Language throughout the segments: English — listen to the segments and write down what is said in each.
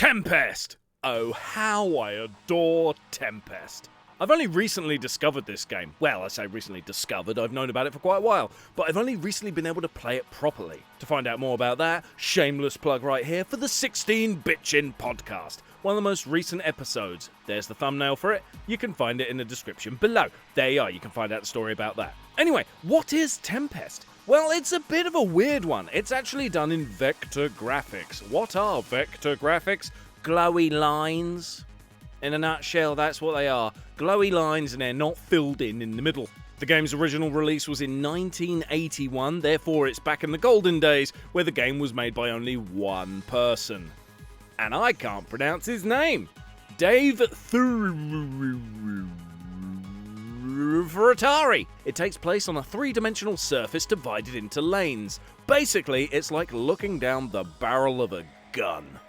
Tempest! Oh, how I adore Tempest. I've only recently discovered this game. Well, I say recently discovered, I've known about it for quite a while, but I've only recently been able to play it properly. To find out more about that, shameless plug right here for the 16-Bitchin' podcast, one of the most recent episodes. There's the thumbnail for it, you can find it in the description below. There you are, you can find out the story about that. Anyway, what is Tempest? Well, it's a bit of a weird one. It's actually done in vector graphics. What are vector graphics? Glowy lines. In a nutshell, that's what they are. Glowy lines and they're not filled in the middle. The game's original release was in 1981, therefore it's back in the golden days where the game was made by only one person. And I can't pronounce his name. Dave for Atari. It takes place on a three-dimensional surface divided into lanes. Basically, it's like looking down the barrel of a gun.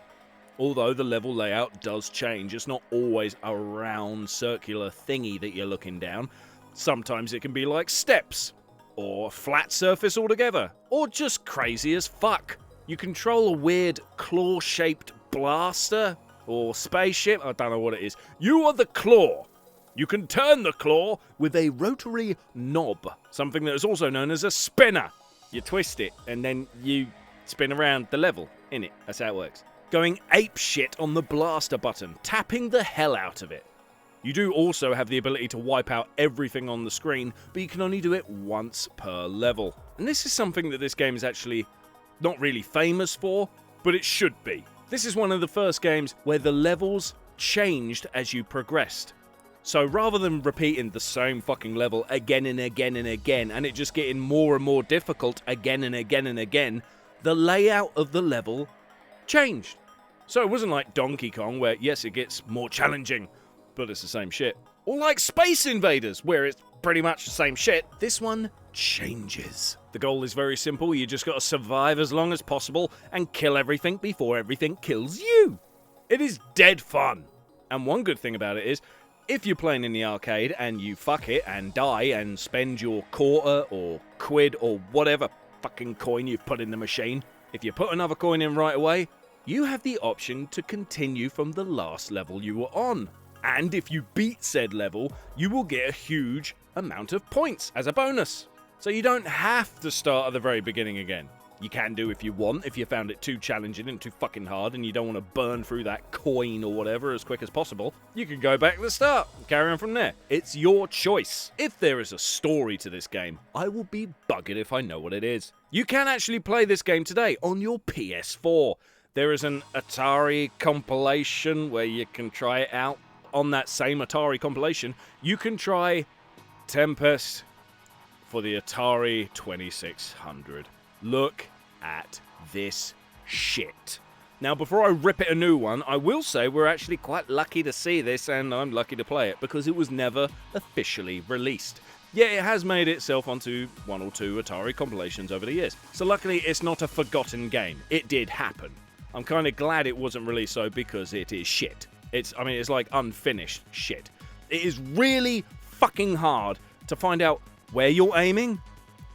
Although the level layout does change, it's not always a round circular thingy that you're looking down. Sometimes it can be like steps, or a flat surface altogether, or just crazy as fuck. You control a weird claw-shaped blaster, or spaceship, I don't know what it is. You are the claw. You can turn the claw with a rotary knob, something that is also known as a spinner. You twist it, and then you spin around the level, innit? That's how it works. Going apeshit on the blaster button, tapping the hell out of it. You do also have the ability to wipe out everything on the screen, but you can only do it once per level. And this is something that this game is actually not really famous for, but it should be. This is one of the first games where the levels changed as you progressed. So rather than repeating the same fucking level again and again and again, and it just getting more and more difficult again and again and again, the layout of the level changed. So it wasn't like Donkey Kong, where yes, it gets more challenging, but it's the same shit. Or like Space Invaders, where it's pretty much the same shit. This one changes. The goal is very simple, you just gotta survive as long as possible and kill everything before everything kills you. It is dead fun. And one good thing about it is, if you're playing in the arcade and you fuck it and die and spend your quarter or quid or whatever fucking coin you've put in the machine, if you put another coin in right away, you have the option to continue from the last level you were on. And if you beat said level, you will get a huge amount of points as a bonus. So you don't have to start at the very beginning again. You can do if you want, if you found it too challenging and too fucking hard and you don't want to burn through that coin or whatever as quick as possible. You can go back to the start and carry on from there. It's your choice. If there is a story to this game, I will be buggered if I know what it is. You can actually play this game today on your PS4. There is an Atari compilation where you can try it out. On that same Atari compilation, you can try Tempest for the Atari 2600. Look at this shit. Now, before I rip it a new one, I will say we're actually quite lucky to see this, and I'm lucky to play it, because it was never officially released. Yeah, it has made itself onto one or two Atari compilations over the years. So luckily, it's not a forgotten game. It did happen. I'm kind of glad it wasn't released though, because it is shit. It's like unfinished shit. It is really fucking hard to find out where you're aiming,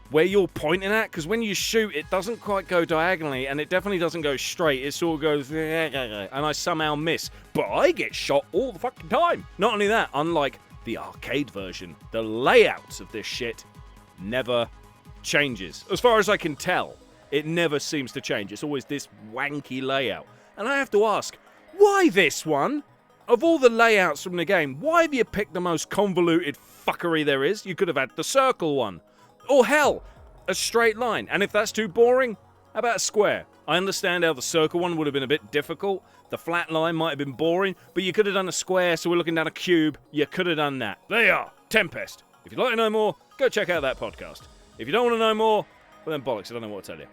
where you're pointing at, because when you shoot, it doesn't quite go diagonally, and it definitely doesn't go straight. It sort of goes, and I somehow miss. But I get shot all the fucking time. Not only that, unlike the arcade version, the layouts of this shit never changes. As far as I can tell, it never seems to change. It's always this wanky layout. And I have to ask, why this one? Of all the layouts from the game, why have you picked the most convoluted fuckery there is? You could have had the circle one. Or hell, a straight line. And if that's too boring, how about a square? I understand how the circle one would have been a bit difficult. The flat line might have been boring, but you could have done a square, so we're looking down a cube. You could have done that. There you are, Tempest. If you'd like to know more, go check out that podcast. If you don't want to know more, well then bollocks, I don't know what to tell you.